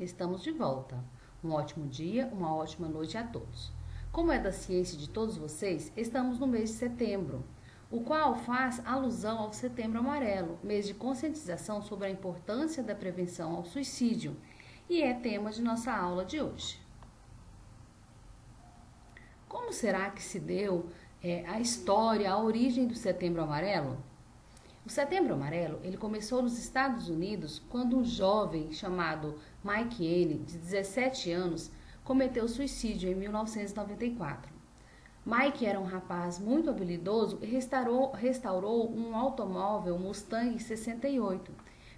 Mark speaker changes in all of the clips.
Speaker 1: estamos de volta. Um ótimo dia, uma ótima noite a todos. Como é da ciência de todos vocês, estamos no mês de setembro, o qual faz alusão ao Setembro Amarelo, mês de conscientização sobre a importância da prevenção ao suicídio, e é tema de nossa aula de hoje. Como será que se deu a história, a origem do Setembro Amarelo? O Setembro Amarelo ele começou nos Estados Unidos quando um jovem chamado Mike N., de 17 anos, cometeu suicídio em 1994. Mike era um rapaz muito habilidoso e restaurou um automóvel Mustang 68,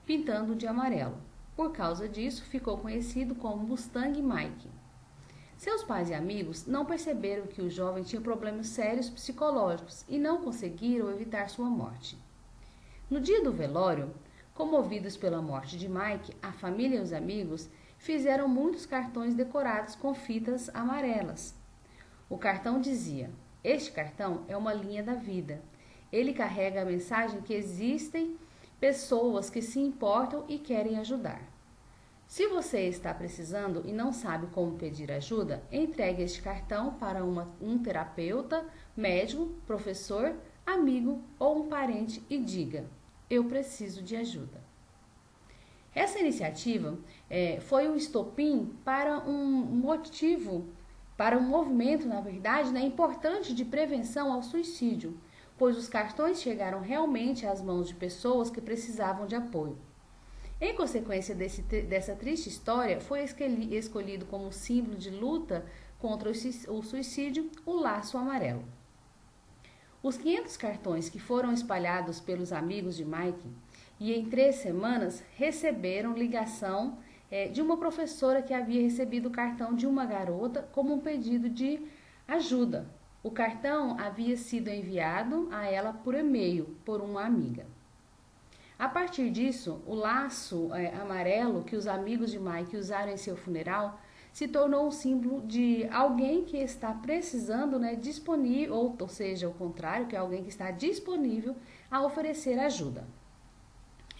Speaker 1: pintando de amarelo. Por causa disso, ficou conhecido como Mustang Mike. Seus pais e amigos não perceberam que o jovem tinha problemas sérios psicológicos e não conseguiram evitar sua morte. No dia do velório, comovidos pela morte de Mike, a família e os amigos fizeram muitos cartões decorados com fitas amarelas. O cartão dizia: "Este cartão é uma linha da vida. Ele carrega a mensagem que existem pessoas que se importam e querem ajudar. Se você está precisando e não sabe como pedir ajuda, entregue este cartão para um terapeuta, médico, professor, amigo ou um parente e diga: eu preciso de ajuda." Essa iniciativa foi um estopim para um movimento, na verdade, importante de prevenção ao suicídio, pois os cartões chegaram realmente às mãos de pessoas que precisavam de apoio. Em consequência dessa triste história, foi escolhido como símbolo de luta contra o suicídio o laço amarelo. Os 500 cartões que foram espalhados pelos amigos de Mike e em 3 semanas receberam ligação de uma professora que havia recebido o cartão de uma garota como um pedido de ajuda. O cartão havia sido enviado a ela por e-mail por uma amiga. A partir disso, o laço amarelo que os amigos de Mike usaram em seu funeral se tornou um símbolo de alguém que está precisando, disponível, ou seja, o contrário, que é alguém que está disponível a oferecer ajuda.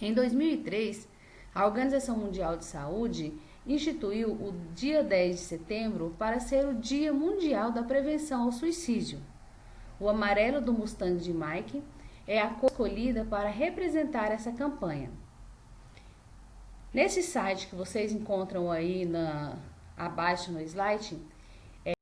Speaker 1: Em 2003, a Organização Mundial de Saúde instituiu o dia 10 de setembro para ser o Dia Mundial da Prevenção ao Suicídio. O amarelo do Mustang de Mike é a cor escolhida para representar essa campanha. Nesse site que vocês encontram aí abaixo no slide,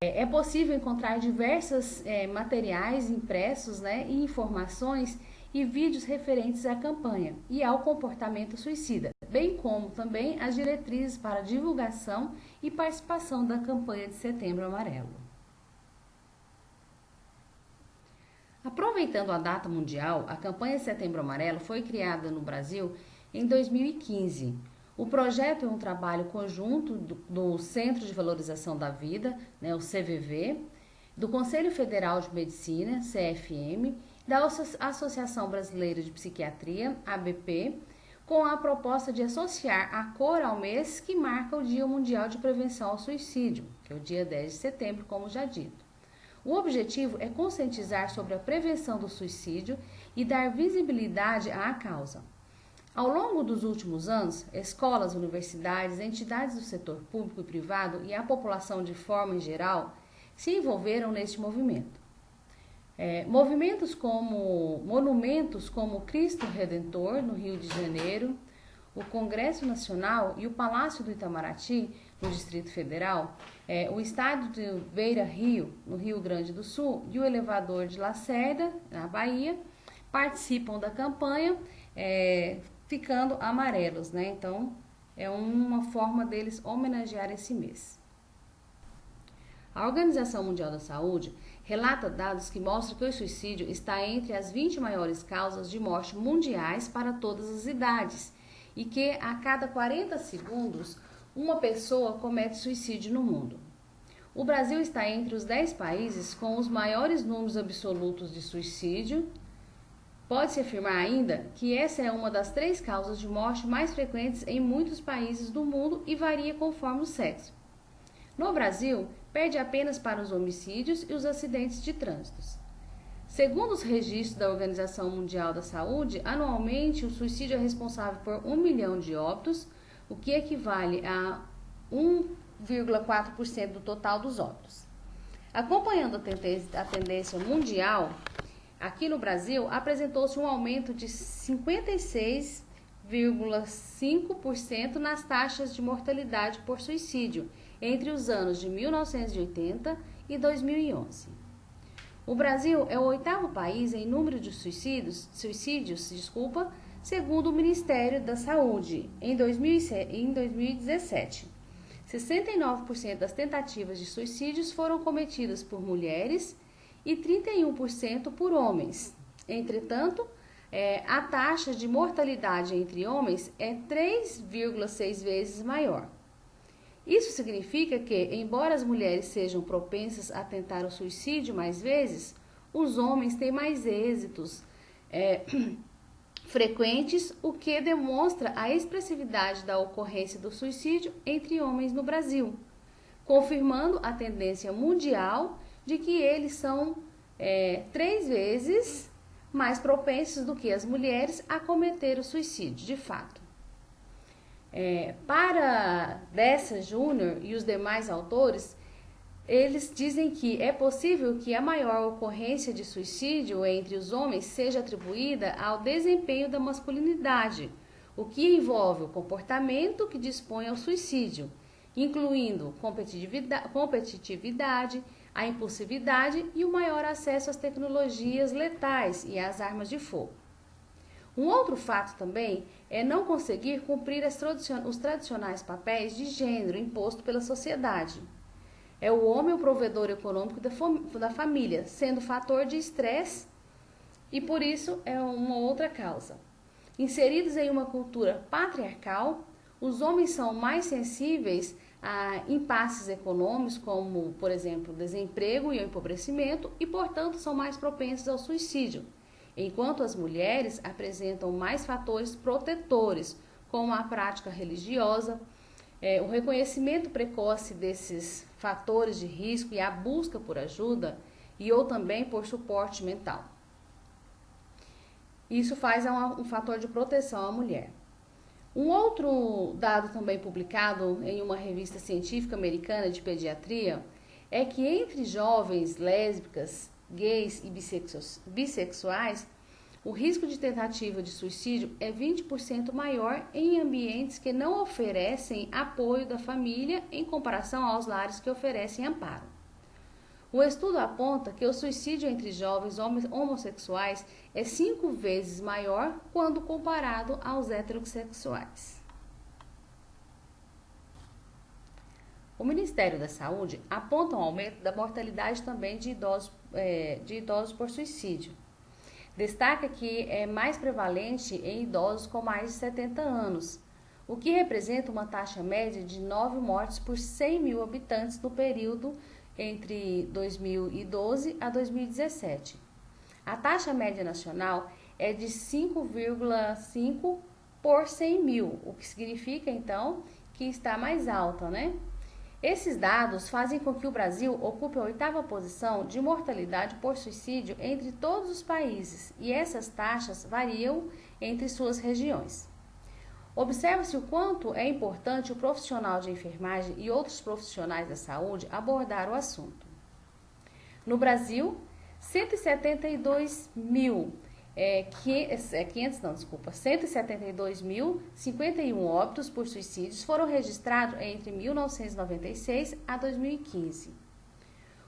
Speaker 1: é possível encontrar diversos materiais impressos e informações e vídeos referentes à campanha e ao comportamento suicida, bem como também as diretrizes para divulgação e participação da campanha de Setembro Amarelo. Aproveitando a data mundial, a campanha Setembro Amarelo foi criada no Brasil em 2015. O projeto é um trabalho conjunto do Centro de Valorização da Vida, o CVV, do Conselho Federal de Medicina, CFM, da Associação Brasileira de Psiquiatria, ABP, com a proposta de associar a cor ao mês que marca o Dia Mundial de Prevenção ao Suicídio, que é o dia 10 de setembro, como já dito. O objetivo é conscientizar sobre a prevenção do suicídio e dar visibilidade à causa. Ao longo dos últimos anos, escolas, universidades, entidades do setor público e privado e a população de forma em geral se envolveram neste movimento. Monumentos como Cristo Redentor, no Rio de Janeiro, o Congresso Nacional e o Palácio do Itamaraty, no Distrito Federal, o estádio de Beira Rio, no Rio Grande do Sul, e o elevador de Lacerda, na Bahia, participam da campanha, ficando amarelos, Então, é uma forma deles homenagear esse mês. A Organização Mundial da Saúde relata dados que mostram que o suicídio está entre as 20 maiores causas de morte mundiais para todas as idades e que a cada 40 segundos uma pessoa comete suicídio no mundo. O Brasil está entre os 10 países com os maiores números absolutos de suicídio. Pode-se afirmar ainda que essa é uma das 3 causas de morte mais frequentes em muitos países do mundo e varia conforme o sexo. No Brasil, perde apenas para os homicídios e os acidentes de trânsito. Segundo os registros da Organização Mundial da Saúde, anualmente o suicídio é responsável por 1 milhão de óbitos, o que equivale a 1,4% do total dos óbitos. Acompanhando a tendência mundial, aqui no Brasil apresentou-se um aumento de 56,5% nas taxas de mortalidade por suicídio entre os anos de 1980 e 2011. O Brasil é o 8º país em número de suicídios, segundo o Ministério da Saúde, em 2017. 69% das tentativas de suicídios foram cometidas por mulheres e 31% por homens. Entretanto, a taxa de mortalidade entre homens é 3,6 vezes maior. Isso significa que, embora as mulheres sejam propensas a tentar o suicídio mais vezes, os homens têm mais êxitos frequentes, o que demonstra a expressividade da ocorrência do suicídio entre homens no Brasil, confirmando a tendência mundial de que eles são 3 vezes mais propensos do que as mulheres a cometer o suicídio, de fato. Para Dessa Júnior e os demais autores, eles dizem que é possível que a maior ocorrência de suicídio entre os homens seja atribuída ao desempenho da masculinidade, o que envolve o comportamento que dispõe ao suicídio, incluindo competitividade, a impulsividade e o maior acesso às tecnologias letais e às armas de fogo. Um outro fato também é não conseguir cumprir os tradicionais papéis de gênero imposto pela sociedade. É o homem o provedor econômico da família, sendo fator de estresse e por isso é uma outra causa. Inseridos em uma cultura patriarcal, os homens são mais sensíveis a impasses econômicos, como, por exemplo, o desemprego e o empobrecimento, e, portanto, são mais propensos ao suicídio, enquanto as mulheres apresentam mais fatores protetores, como a prática religiosa, o reconhecimento precoce desses fatores de risco e a busca por ajuda, ou também por suporte mental. Isso faz um fator de proteção à mulher. Um outro dado também publicado em uma revista científica americana de pediatria é que entre jovens lésbicas, gays e bissexuais, o risco de tentativa de suicídio é 20% maior em ambientes que não oferecem apoio da família em comparação aos lares que oferecem amparo. O estudo aponta que o suicídio entre jovens homossexuais é 5 vezes maior quando comparado aos heterossexuais. O Ministério da Saúde aponta um aumento da mortalidade também de idosos por suicídio. Destaca que é mais prevalente em idosos com mais de 70 anos, o que representa uma taxa média de 9 mortes por 100 mil habitantes no período entre 2012 a 2017. A taxa média nacional é de 5,5 por 100 mil, o que significa, então, que está mais alta, né? Esses dados fazem com que o Brasil ocupe a 8ª posição de mortalidade por suicídio entre todos os países, e essas taxas variam entre suas regiões. Observa-se o quanto é importante o profissional de enfermagem e outros profissionais da saúde abordar o assunto. No Brasil, 172.051 óbitos por suicídios foram registrados entre 1996 a 2015.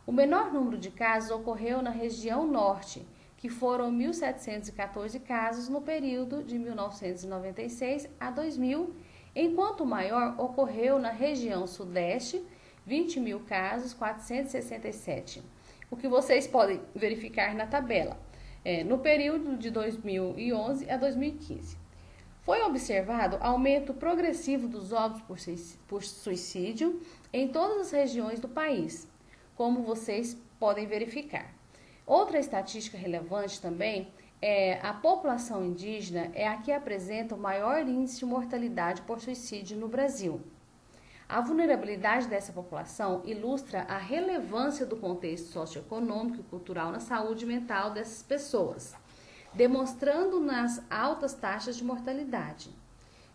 Speaker 1: O menor número de casos ocorreu na região norte, que foram 1.714 casos no período de 1996 a 2000, enquanto o maior ocorreu na região sudeste, 20 mil casos, 467, o que vocês podem verificar na tabela, no período de 2011 a 2015. Foi observado aumento progressivo dos óbitos por suicídio em todas as regiões do país, como vocês podem verificar. Outra estatística relevante também é a população indígena é a que apresenta o maior índice de mortalidade por suicídio no Brasil. A vulnerabilidade dessa população ilustra a relevância do contexto socioeconômico e cultural na saúde mental dessas pessoas, demonstrando nas altas taxas de mortalidade.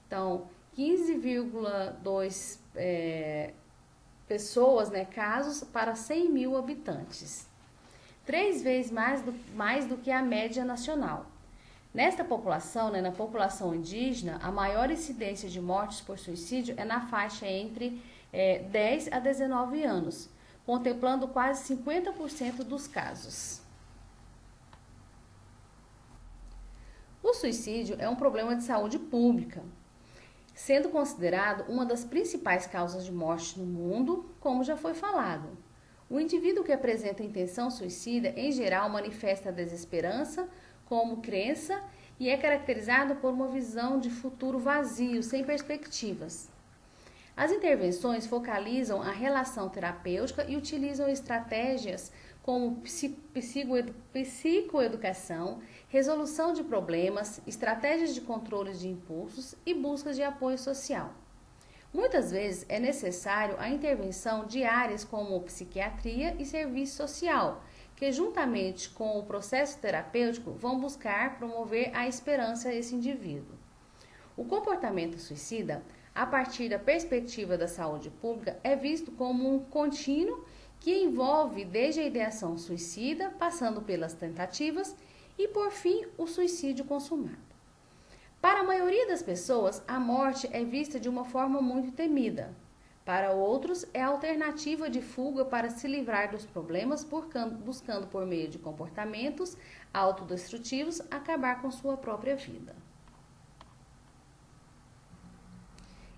Speaker 1: Então, 15,2 pessoas, né, casos para 100 mil habitantes. 3 vezes mais do que a média nacional. Nesta população, né, na população indígena, a maior incidência de mortes por suicídio é na faixa entre 10 a 19 anos, contemplando quase 50% dos casos. O suicídio é um problema de saúde pública, sendo considerado uma das principais causas de morte no mundo, como já foi falado. O indivíduo que apresenta intenção suicida, em geral, manifesta desesperança como crença e é caracterizado por uma visão de futuro vazio, sem perspectivas. As intervenções focalizam a relação terapêutica e utilizam estratégias como psicoeducação, resolução de problemas, estratégias de controle de impulsos e busca de apoio social. Muitas vezes é necessário a intervenção de áreas como psiquiatria e serviço social, que juntamente com o processo terapêutico vão buscar promover a esperança a esse indivíduo. O comportamento suicida, a partir da perspectiva da saúde pública, é visto como um contínuo que envolve desde a ideação suicida, passando pelas tentativas e, por fim, o suicídio consumado. Para a maioria das pessoas, a morte é vista de uma forma muito temida. Para outros, é a alternativa de fuga para se livrar dos problemas, buscando por meio de comportamentos autodestrutivos, acabar com sua própria vida.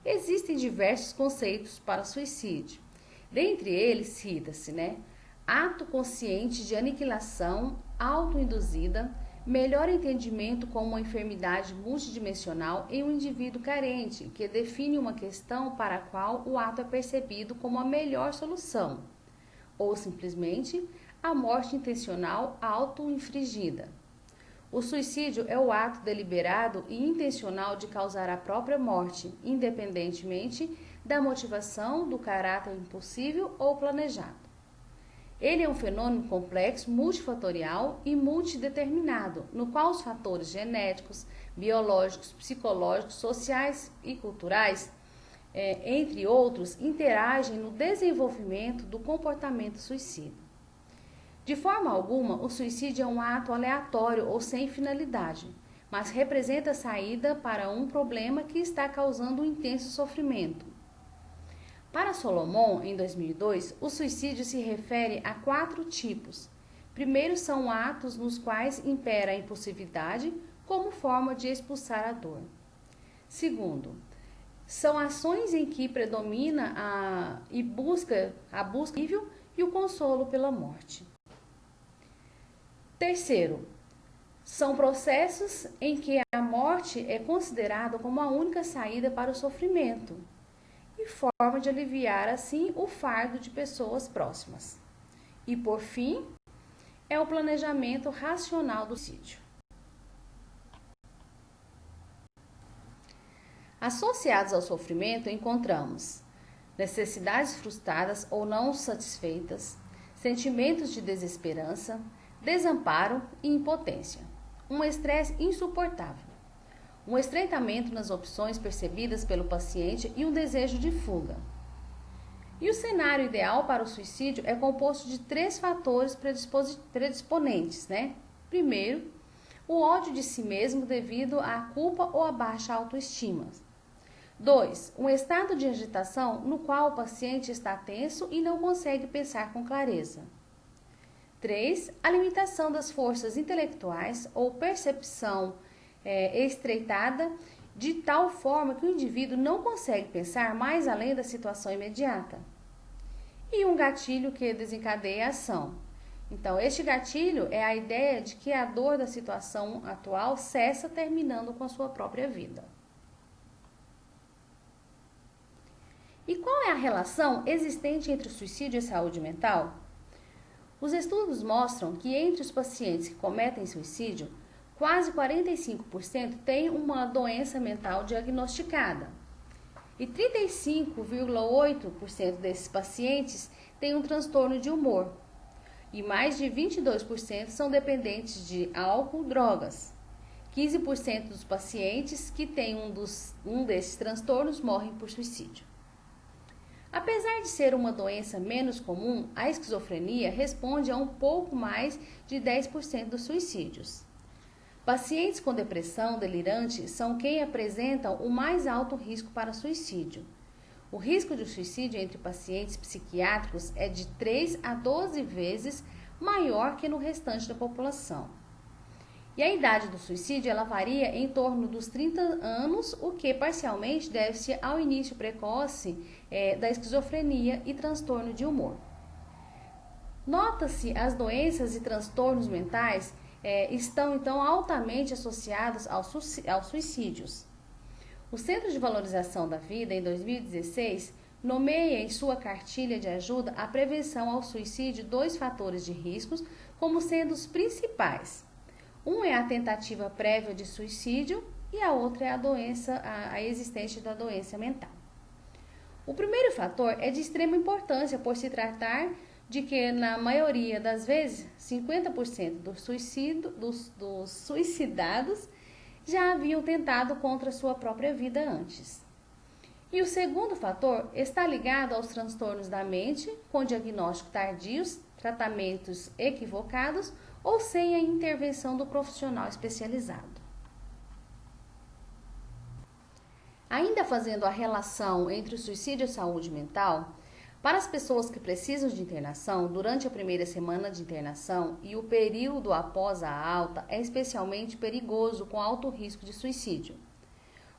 Speaker 1: Existem diversos conceitos para suicídio. Dentre eles, cita-se, ato consciente de aniquilação autoinduzida, melhor entendimento como uma enfermidade multidimensional em um indivíduo carente, que define uma questão para a qual o ato é percebido como a melhor solução, ou simplesmente a morte intencional auto-infligida. O suicídio é o ato deliberado e intencional de causar a própria morte, independentemente da motivação, do caráter impulsivo ou planejado. Ele é um fenômeno complexo, multifatorial e multideterminado, no qual os fatores genéticos, biológicos, psicológicos, sociais e culturais, entre outros, interagem no desenvolvimento do comportamento suicida. De forma alguma, o suicídio é um ato aleatório ou sem finalidade, mas representa a saída para um problema que está causando um intenso sofrimento. Para Solomon, em 2002, o suicídio se refere a 4 tipos. Primeiro, são atos nos quais impera a impulsividade como forma de expulsar a dor. Segundo, são ações em que predomina a busca alívio e o consolo pela morte. Terceiro, são processos em que a morte é considerada como a única saída para o sofrimento e forma de aliviar, assim, o fardo de pessoas próximas. E, por fim, é o planejamento racional do suicídio. Associados ao sofrimento, encontramos necessidades frustradas ou não satisfeitas, sentimentos de desesperança, desamparo e impotência, um estresse insuportável, um estreitamento nas opções percebidas pelo paciente e um desejo de fuga. E o cenário ideal para o suicídio é composto de 3 fatores predisponentes, Primeiro, o ódio de si mesmo devido à culpa ou à baixa autoestima. 2, um estado de agitação no qual o paciente está tenso e não consegue pensar com clareza. 3, a limitação das forças intelectuais ou percepção estreitada de tal forma que o indivíduo não consegue pensar mais além da situação imediata. E um gatilho que desencadeia a ação. Então, este gatilho é a ideia de que a dor da situação atual cessa, terminando com a sua própria vida. E qual é a relação existente entre o suicídio e a saúde mental? Os estudos mostram que entre os pacientes que cometem suicídio, quase 45% têm uma doença mental diagnosticada. E 35,8% desses pacientes têm um transtorno de humor. E mais de 22% são dependentes de álcool, drogas. 15% dos pacientes que têm um desses transtornos morrem por suicídio. Apesar de ser uma doença menos comum, a esquizofrenia responde a um pouco mais de 10% dos suicídios. Pacientes com depressão delirante são quem apresentam o mais alto risco para suicídio. O risco de suicídio entre pacientes psiquiátricos é de 3 a 12 vezes maior que no restante da população. E a idade do suicídio ela varia em torno dos 30 anos, o que parcialmente deve-se ao início precoce da esquizofrenia e transtorno de humor. Nota-se as doenças e transtornos mentais estão então altamente associados aos suicídios. O Centro de Valorização da Vida, em 2016, nomeia em sua cartilha de ajuda à prevenção ao suicídio 2 fatores de riscos como sendo os principais. Um é a tentativa prévia de suicídio e a outra é a existência da doença mental. O primeiro fator é de extrema importância por se tratar de que, na maioria das vezes, 50% dos suicidados já haviam tentado contra sua própria vida antes. E o segundo fator está ligado aos transtornos da mente, com diagnóstico tardios, tratamentos equivocados ou sem a intervenção do profissional especializado. Ainda fazendo a relação entre o suicídio e a saúde mental, para as pessoas que precisam de internação, durante a primeira semana de internação e o período após a alta é especialmente perigoso com alto risco de suicídio.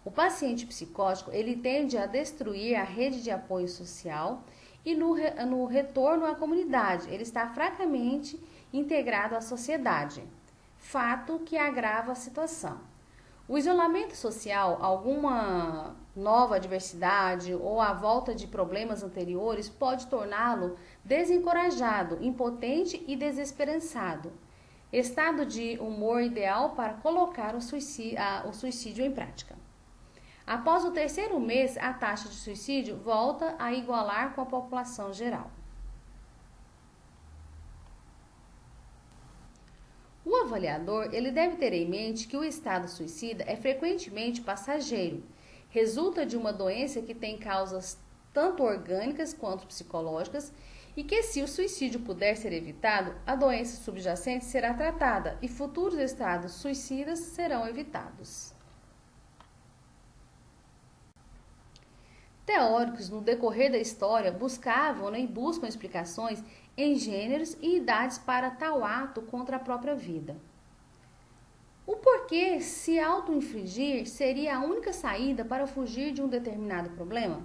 Speaker 1: O paciente psicótico ele tende a destruir a rede de apoio social e no retorno à comunidade, ele está fracamente integrado à sociedade, fato que agrava a situação. O isolamento social, alguma nova adversidade ou a volta de problemas anteriores pode torná-lo desencorajado, impotente e desesperançado. Estado de humor ideal para colocar o suicídio em prática. Após o 3º mês, a taxa de suicídio volta a igualar com a população geral. O avaliador ele deve ter em mente que o estado suicida é frequentemente passageiro, resulta de uma doença que tem causas tanto orgânicas quanto psicológicas e que, se o suicídio puder ser evitado, a doença subjacente será tratada e futuros estados suicidas serão evitados. Teóricos, no decorrer da história, buscavam e buscam explicações em gêneros e idades para tal ato contra a própria vida. O porquê se auto-infligir seria a única saída para fugir de um determinado problema?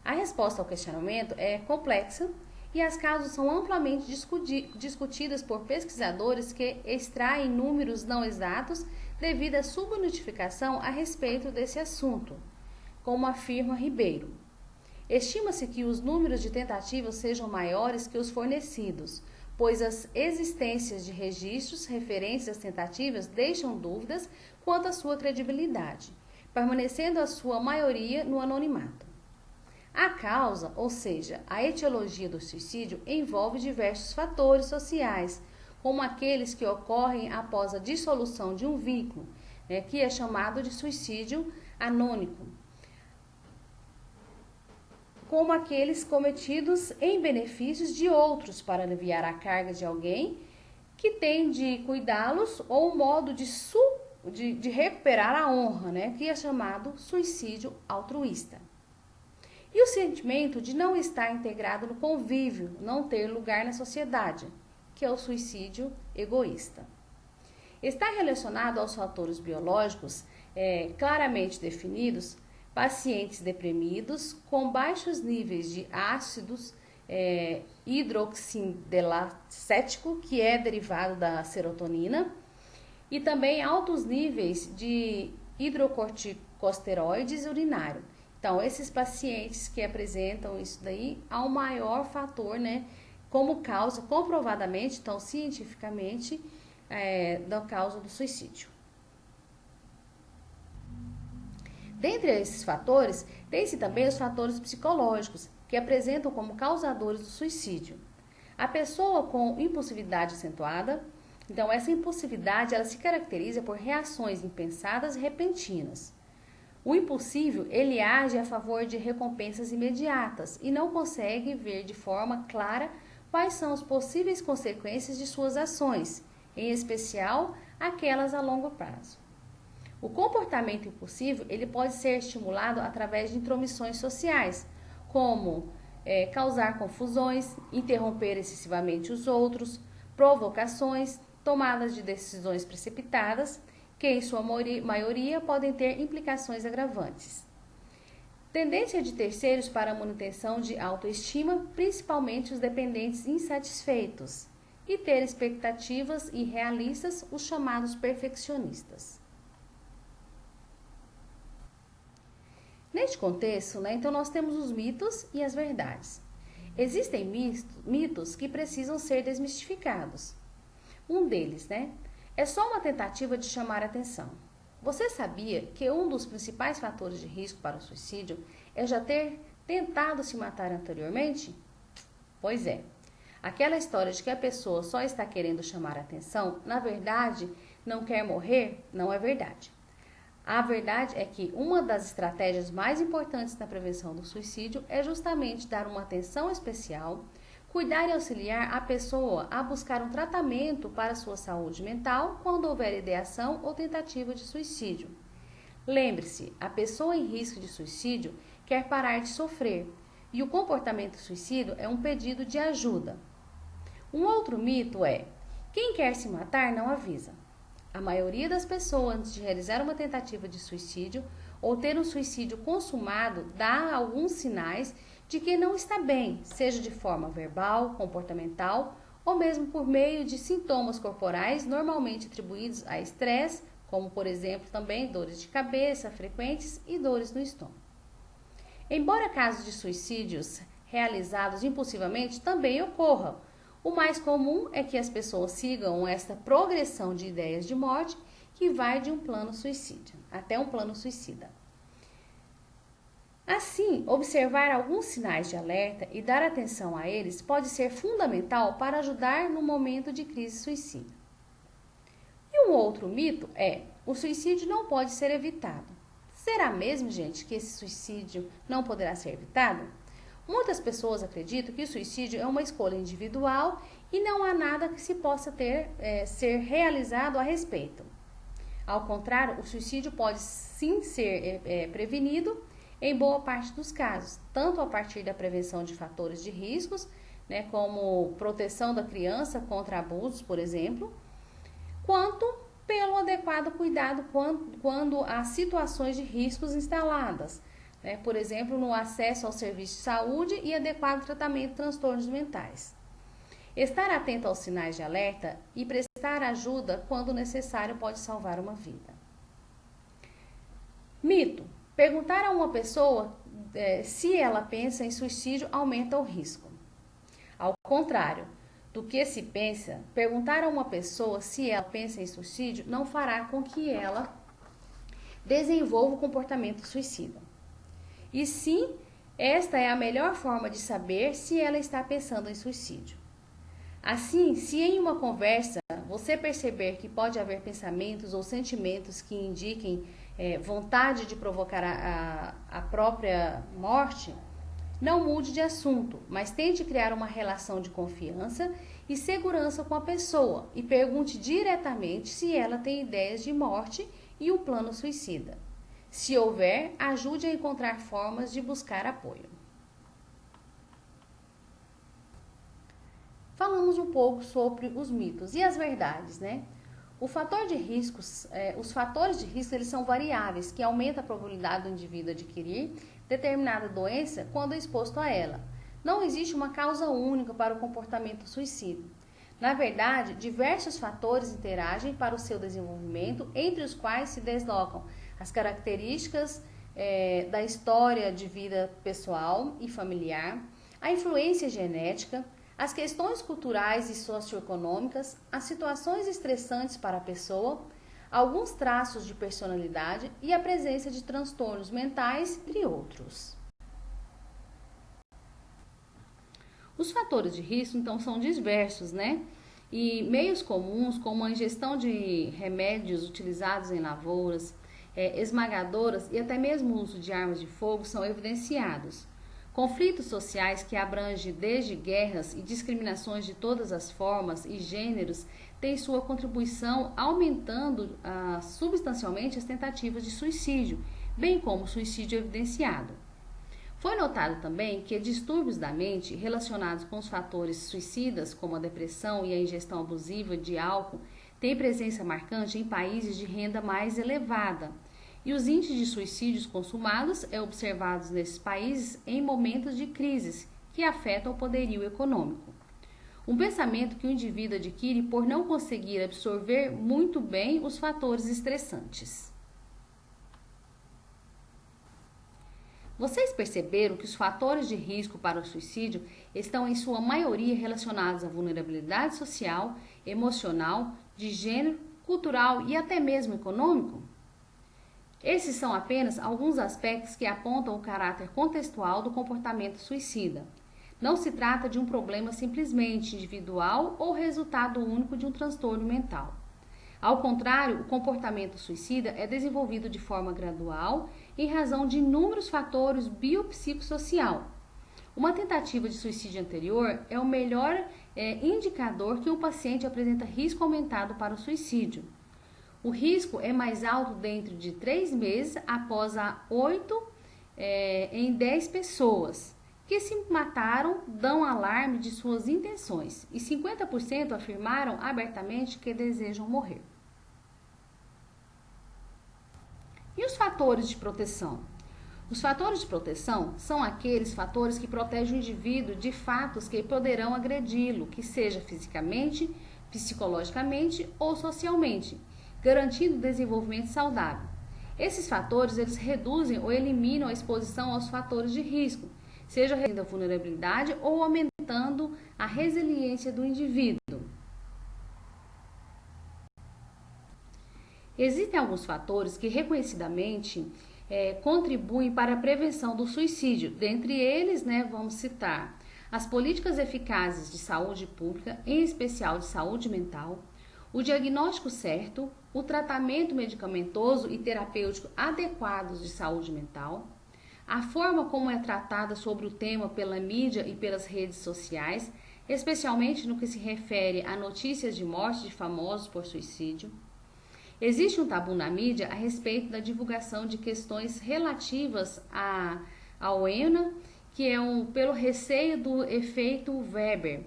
Speaker 1: A resposta ao questionamento é complexa e as causas são amplamente discutidas por pesquisadores que extraem números não exatos devido à subnotificação a respeito desse assunto, como afirma Ribeiro. Estima-se que os números de tentativas sejam maiores que os fornecidos, pois as existências de registros referentes às tentativas deixam dúvidas quanto à sua credibilidade, permanecendo a sua maioria no anonimato. A causa, ou seja, a etiologia do suicídio, envolve diversos fatores sociais, como aqueles que ocorrem após a dissolução de um vínculo, que é chamado de suicídio anônimo, como aqueles cometidos em benefícios de outros para aliviar a carga de alguém que tem de cuidá-los ou um modo de recuperar a honra, que é chamado suicídio altruísta. E o sentimento de não estar integrado no convívio, não ter lugar na sociedade, que é o suicídio egoísta. Está relacionado aos fatores biológicos claramente definidos. Pacientes deprimidos com baixos níveis de ácidos hidroxilacético, que é derivado da serotonina, e também altos níveis de hidrocorticosteroides urinário. Então, esses pacientes que apresentam isso daí, há um maior fator, como causa, comprovadamente, então cientificamente, da causa do suicídio. Dentre esses fatores, tem-se também os fatores psicológicos, que apresentam como causadores do suicídio. A pessoa com impulsividade acentuada, Então, essa impulsividade, ela se caracteriza por reações impensadas e repentinas. O impulsivo, ele age a favor de recompensas imediatas e não consegue ver de forma clara quais são as possíveis consequências de suas ações, em especial aquelas a longo prazo. O comportamento impulsivo, ele pode ser estimulado através de intromissões sociais, como causar confusões, interromper excessivamente os outros, provocações, tomadas de decisões precipitadas, que em sua maioria podem ter implicações agravantes. Tendência de terceiros para a manutenção de autoestima, principalmente os dependentes insatisfeitos, e ter expectativas irrealistas, os chamados perfeccionistas. Neste contexto, então nós temos os mitos e as verdades. Existem mitos que precisam ser desmistificados. Um deles, é só uma tentativa de chamar a atenção. Você sabia que um dos principais fatores de risco para o suicídio é já ter tentado se matar anteriormente? Pois é. Aquela história de que a pessoa só está querendo chamar a atenção, na verdade, não quer morrer, não é verdade. A verdade é que uma das estratégias mais importantes na prevenção do suicídio é justamente dar uma atenção especial, cuidar e auxiliar a pessoa a buscar um tratamento para sua saúde mental quando houver ideação ou tentativa de suicídio. Lembre-se, a pessoa em risco de suicídio quer parar de sofrer e o comportamento suicida é um pedido de ajuda. Um outro mito é: quem quer se matar não avisa. A maioria das pessoas, antes de realizar uma tentativa de suicídio ou ter um suicídio consumado, dá alguns sinais de que não está bem, seja de forma verbal, comportamental ou mesmo por meio de sintomas corporais normalmente atribuídos a estresse, como por exemplo também dores de cabeça frequentes e dores no estômago. Embora casos de suicídios realizados impulsivamente também ocorram, o mais comum é que as pessoas sigam esta progressão de ideias de morte que vai de um plano suicida até um plano suicida. Assim, observar alguns sinais de alerta e dar atenção a eles pode ser fundamental para ajudar no momento de crise suicida. E um outro mito é: o suicídio não pode ser evitado. Será mesmo, gente, que esse suicídio não poderá ser evitado? Muitas pessoas acreditam que o suicídio é uma escolha individual e não há nada que se possa ser realizado a respeito. Ao contrário, o suicídio pode sim ser prevenido em boa parte dos casos, tanto a partir da prevenção de fatores de riscos, como proteção da criança contra abusos, por exemplo, quanto pelo adequado cuidado quando há situações de riscos instaladas, por exemplo, no acesso ao serviço de saúde e adequado tratamento de transtornos mentais. Estar atento aos sinais de alerta e prestar ajuda quando necessário pode salvar uma vida. Mito: perguntar a uma pessoa se ela pensa em suicídio aumenta o risco. Ao contrário do que se pensa, perguntar a uma pessoa se ela pensa em suicídio não fará com que ela desenvolva o comportamento suicida. E sim, esta é a melhor forma de saber se ela está pensando em suicídio. Assim, se em uma conversa você perceber que pode haver pensamentos ou sentimentos que indiquem vontade de provocar a própria morte, não mude de assunto, mas tente criar uma relação de confiança e segurança com a pessoa e pergunte diretamente se ela tem ideias de morte e um plano suicida. Se houver, ajude a encontrar formas de buscar apoio. Falamos um pouco sobre os mitos e as verdades, os fatores de risco eles são variáveis, que aumentam a probabilidade do indivíduo adquirir determinada doença quando exposto a ela. Não existe uma causa única para o comportamento suicida. Na verdade, diversos fatores interagem para o seu desenvolvimento, entre os quais se deslocam as características da história de vida pessoal e familiar, a influência genética, as questões culturais e socioeconômicas, as situações estressantes para a pessoa, alguns traços de personalidade e a presença de transtornos mentais, entre outros. Os fatores de risco, então, são diversos, E meios comuns, como a ingestão de remédios utilizados em lavouras, esmagadoras e até mesmo o uso de armas de fogo são evidenciados. Conflitos sociais que abrangem desde guerras e discriminações de todas as formas e gêneros têm sua contribuição aumentando substancialmente as tentativas de suicídio, bem como o suicídio evidenciado. Foi notado também que distúrbios da mente relacionados com os fatores suicidas, como a depressão e a ingestão abusiva de álcool, têm presença marcante em países de renda mais elevada. E os índices de suicídios consumados observados nesses países em momentos de crises que afetam o poderio econômico. Um pensamento que o indivíduo adquire por não conseguir absorver muito bem os fatores estressantes. Vocês perceberam que os fatores de risco para o suicídio estão em sua maioria relacionados à vulnerabilidade social, emocional, de gênero, cultural e até mesmo econômico? Esses são apenas alguns aspectos que apontam o caráter contextual do comportamento suicida. Não se trata de um problema simplesmente individual ou resultado único de um transtorno mental. Ao contrário, o comportamento suicida é desenvolvido de forma gradual em razão de inúmeros fatores biopsicossocial. Uma tentativa de suicídio anterior é o melhor indicador que o paciente apresenta risco aumentado para o suicídio. O risco é mais alto dentro de 3 meses após a 8 em 10 pessoas que se mataram dão alarme de suas intenções e 50% afirmaram abertamente que desejam morrer. E os fatores de proteção? Os fatores de proteção são aqueles fatores que protegem o indivíduo de fatos que poderão agredi-lo, que seja fisicamente, psicologicamente ou socialmente, garantindo o desenvolvimento saudável. Esses fatores eles reduzem ou eliminam a exposição aos fatores de risco, seja reduzindo a vulnerabilidade ou aumentando a resiliência do indivíduo. Existem alguns fatores que reconhecidamente contribuem para a prevenção do suicídio. Dentre eles, vamos citar as políticas eficazes de saúde pública, em especial de saúde mental, o diagnóstico certo, o tratamento medicamentoso e terapêutico adequados de saúde mental, a forma como é tratada sobre o tema pela mídia e pelas redes sociais, especialmente no que se refere a notícias de morte de famosos por suicídio. Existe um tabu na mídia a respeito da divulgação de questões relativas ao ENA, que é pelo receio do efeito Weber.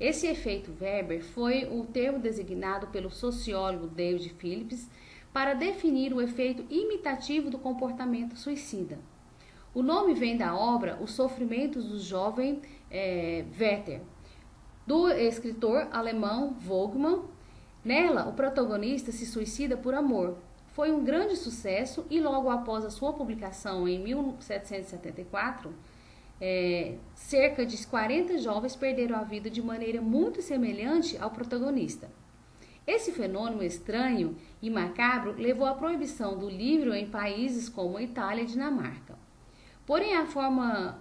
Speaker 1: Esse efeito Weber foi o termo designado pelo sociólogo David Phillips para definir o efeito imitativo do comportamento suicida. O nome vem da obra Os Sofrimentos do Jovem Werther, do escritor alemão Volkmann. Nela, o protagonista se suicida por amor. Foi um grande sucesso e logo após a sua publicação em 1774, cerca de 40 jovens perderam a vida de maneira muito semelhante ao protagonista. Esse fenômeno estranho e macabro levou à proibição do livro em países como Itália e Dinamarca. Porém, a forma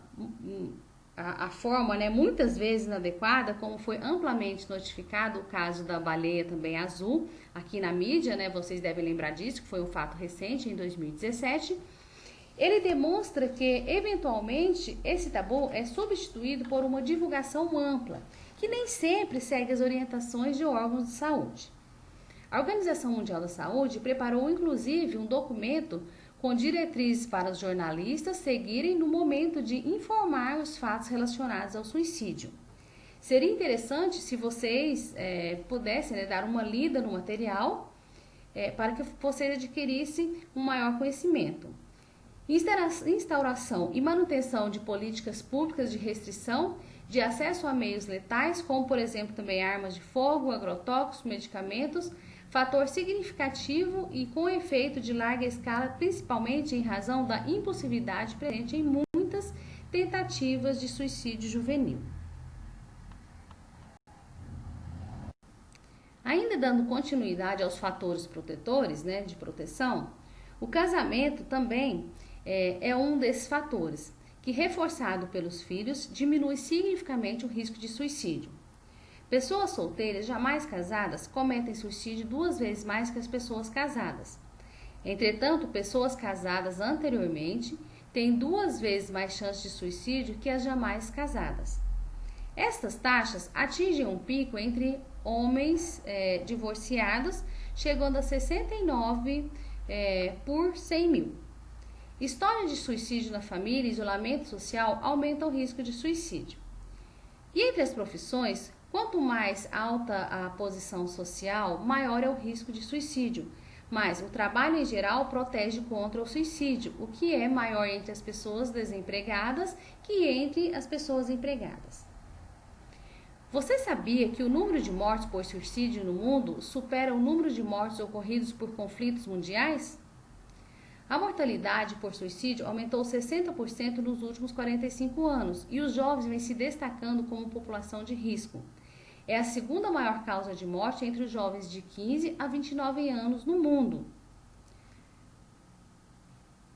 Speaker 1: muitas vezes inadequada, como foi amplamente notificado o caso da baleia também azul, aqui na mídia, vocês devem lembrar disso, que foi um fato recente, em 2017, ele demonstra que, eventualmente, esse tabu é substituído por uma divulgação ampla, que nem sempre segue as orientações de órgãos de saúde. A Organização Mundial da Saúde preparou, inclusive, um documento com diretrizes para os jornalistas seguirem no momento de informar os fatos relacionados ao suicídio. Seria interessante se vocês pudessem dar uma lida no material para que vocês adquirissem um maior conhecimento. Instauração e manutenção de políticas públicas de restrição de acesso a meios letais, como por exemplo também armas de fogo, agrotóxicos, medicamentos, fator significativo e com efeito de larga escala, principalmente em razão da impulsividade presente em muitas tentativas de suicídio juvenil. Ainda dando continuidade aos fatores protetores, de proteção, o casamento também é um desses fatores, que reforçado pelos filhos, diminui significativamente o risco de suicídio. Pessoas solteiras jamais casadas cometem suicídio 2 vezes mais que as pessoas casadas. Entretanto, pessoas casadas anteriormente têm 2 vezes mais chance de suicídio que as jamais casadas. Estas taxas atingem um pico entre homens divorciados, chegando a 69 por 100 mil. História de suicídio na família e isolamento social aumentam o risco de suicídio. E entre as profissões, quanto mais alta a posição social, maior é o risco de suicídio. Mas o trabalho em geral protege contra o suicídio, o que é maior entre as pessoas desempregadas que entre as pessoas empregadas. Você sabia que o número de mortes por suicídio no mundo supera o número de mortes ocorridos por conflitos mundiais? A mortalidade por suicídio aumentou 60% nos últimos 45 anos e os jovens vêm se destacando como população de risco. É a segunda maior causa de morte entre os jovens de 15 a 29 anos no mundo.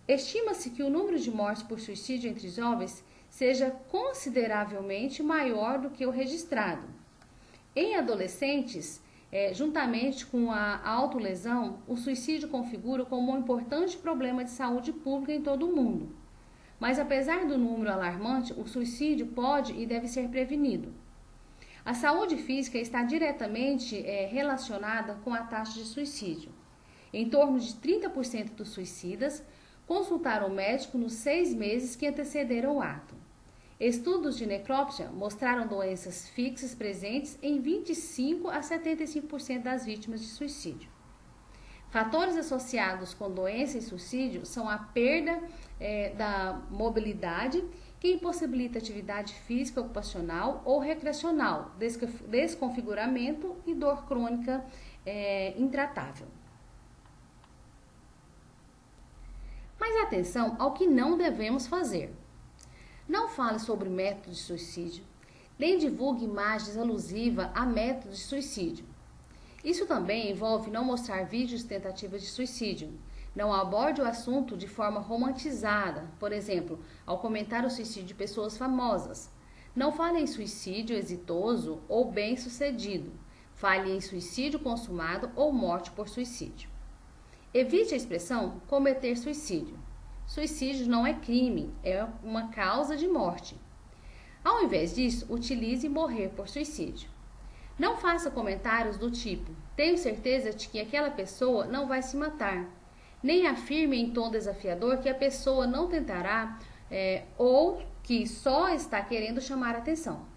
Speaker 1: Estima-se que o número de mortes por suicídio entre jovens seja consideravelmente maior do que o registrado. Em adolescentes, juntamente com a autolesão, o suicídio configura como um importante problema de saúde pública em todo o mundo. Mas apesar do número alarmante, o suicídio pode e deve ser prevenido. A saúde física está diretamente relacionada com a taxa de suicídio. Em torno de 30% dos suicidas consultaram o médico nos 6 meses que antecederam o ato. Estudos de necrópsia mostraram doenças fixas presentes em 25 a 75% das vítimas de suicídio. Fatores associados com doença e suicídio são a perda da mobilidade, que impossibilita atividade física ocupacional ou recreacional, desconfiguramento e dor crônica intratável. Mas atenção ao que não devemos fazer. Não fale sobre métodos de suicídio, nem divulgue imagens alusivas a métodos de suicídio. Isso também envolve não mostrar vídeos de tentativas de suicídio. Não aborde o assunto de forma romantizada, por exemplo, ao comentar o suicídio de pessoas famosas. Não fale em suicídio exitoso ou bem-sucedido. Fale em suicídio consumado ou morte por suicídio. Evite a expressão cometer suicídio. Suicídio não é crime, é uma causa de morte. Ao invés disso, utilize morrer por suicídio. Não faça comentários do tipo: tenho certeza de que aquela pessoa não vai se matar. Nem afirme em tom desafiador que a pessoa não tentará ou que só está querendo chamar atenção.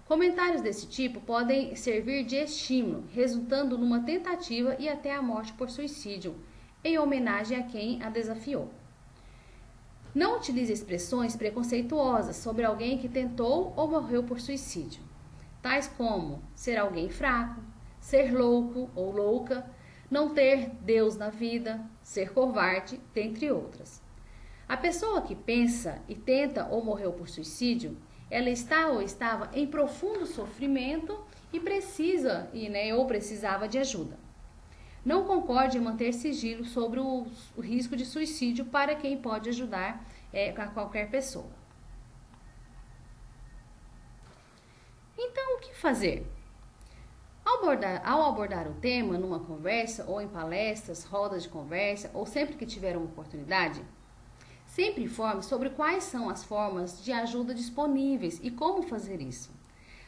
Speaker 1: Comentários desse tipo podem servir de estímulo, resultando numa tentativa e até a morte por suicídio, em homenagem a quem a desafiou. Não utilize expressões preconceituosas sobre alguém que tentou ou morreu por suicídio, tais como ser alguém fraco, ser louco ou louca, não ter Deus na vida, ser covarde, dentre outras. A pessoa que pensa e tenta ou morreu por suicídio, ela está ou estava em profundo sofrimento e precisava de ajuda. Não concorde em manter sigilo sobre o risco de suicídio para quem pode ajudar a qualquer pessoa. Então, o que fazer? Ao abordar o tema numa conversa ou em palestras, rodas de conversa ou sempre que tiver uma oportunidade, sempre informe sobre quais são as formas de ajuda disponíveis e como fazer isso.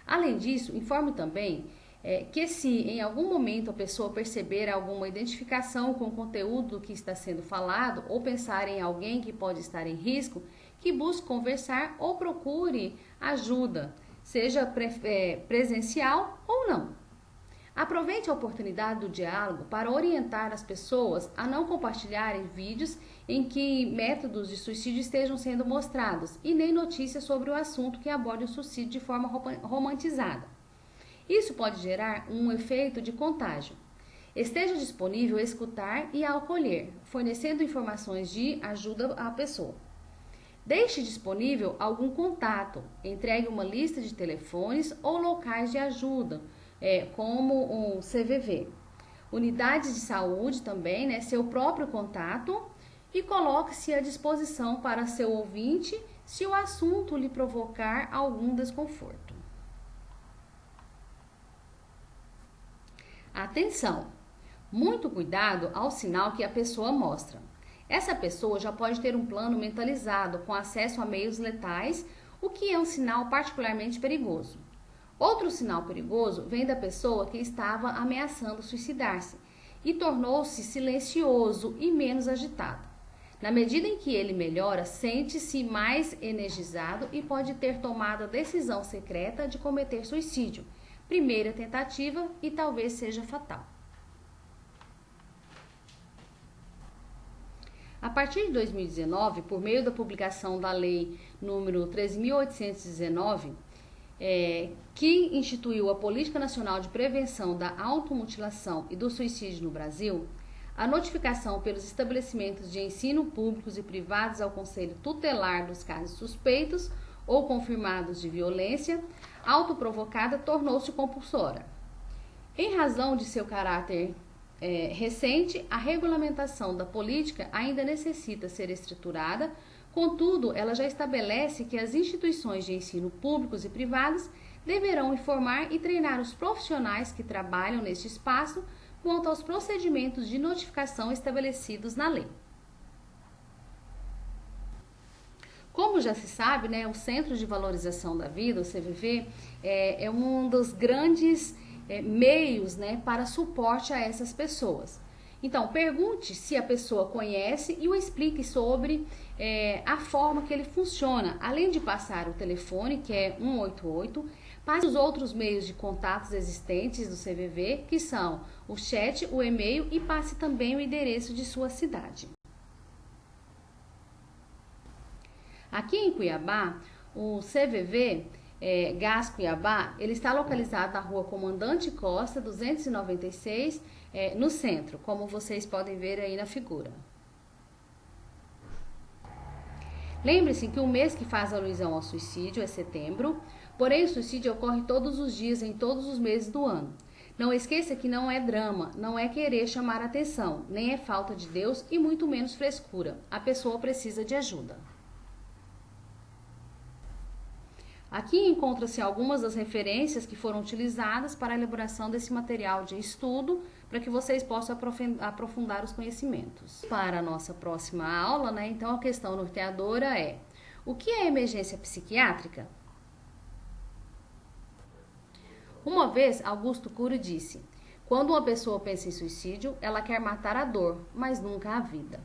Speaker 1: Além disso, informe também que se em algum momento a pessoa perceber alguma identificação com o conteúdo que está sendo falado ou pensar em alguém que pode estar em risco, que busque conversar ou procure ajuda, seja presencial ou não. Aproveite a oportunidade do diálogo para orientar as pessoas a não compartilharem vídeos em que métodos de suicídio estejam sendo mostrados e nem notícias sobre o assunto que aborde o suicídio de forma romantizada. Isso pode gerar um efeito de contágio. Esteja disponível a escutar e a acolher, fornecendo informações de ajuda à pessoa. Deixe disponível algum contato, entregue uma lista de telefones ou locais de ajuda, como um CVV. Unidades de saúde também, seu próprio contato, e coloque-se à disposição para seu ouvinte se o assunto lhe provocar algum desconforto. Atenção! Muito cuidado ao sinal que a pessoa mostra. Essa pessoa já pode ter um plano mentalizado com acesso a meios letais, o que é um sinal particularmente perigoso. Outro sinal perigoso vem da pessoa que estava ameaçando suicidar-se e tornou-se silencioso e menos agitado. Na medida em que ele melhora, sente-se mais energizado e pode ter tomado a decisão secreta de cometer suicídio, primeira tentativa e talvez seja fatal. A partir de 2019, por meio da publicação da Lei número 13.819, que instituiu a Política Nacional de Prevenção da Automutilação e do Suicídio no Brasil, a notificação pelos estabelecimentos de ensino públicos e privados ao Conselho Tutelar dos casos suspeitos ou confirmados de violência autoprovocada tornou-se compulsória. Em razão de seu caráter recente, a regulamentação da política ainda necessita ser estruturada, contudo, ela já estabelece que as instituições de ensino públicos e privados deverão informar e treinar os profissionais que trabalham neste espaço quanto aos procedimentos de notificação estabelecidos na lei. Como já se sabe, né, o Centro de Valorização da Vida, o CVV, é um dos grandes meios, né, para suporte a essas pessoas. Então, pergunte se a pessoa conhece e o explique sobre a forma que ele funciona. Além de passar o telefone, que é 188, passe os outros meios de contatos existentes do CVV, que são o chat, o e-mail, e passe também o endereço de sua cidade. Aqui em Cuiabá, o CVV Gás Cuiabá, ele está localizado na rua Comandante Costa, 296, no centro, como vocês podem ver aí na figura. Lembre-se que o mês que faz alusão ao suicídio é setembro, porém o suicídio ocorre todos os dias, em todos os meses do ano. Não esqueça que não é drama, não é querer chamar atenção, nem é falta de Deus e muito menos frescura. A pessoa precisa de ajuda. Aqui encontram-se algumas das referências que foram utilizadas para a elaboração desse material de estudo, para que vocês possam aprofundar os conhecimentos. Para a nossa próxima aula, né, então a questão norteadora é: o que é emergência psiquiátrica? Uma vez, Augusto Cury disse: quando uma pessoa pensa em suicídio, ela quer matar a dor, mas nunca a vida.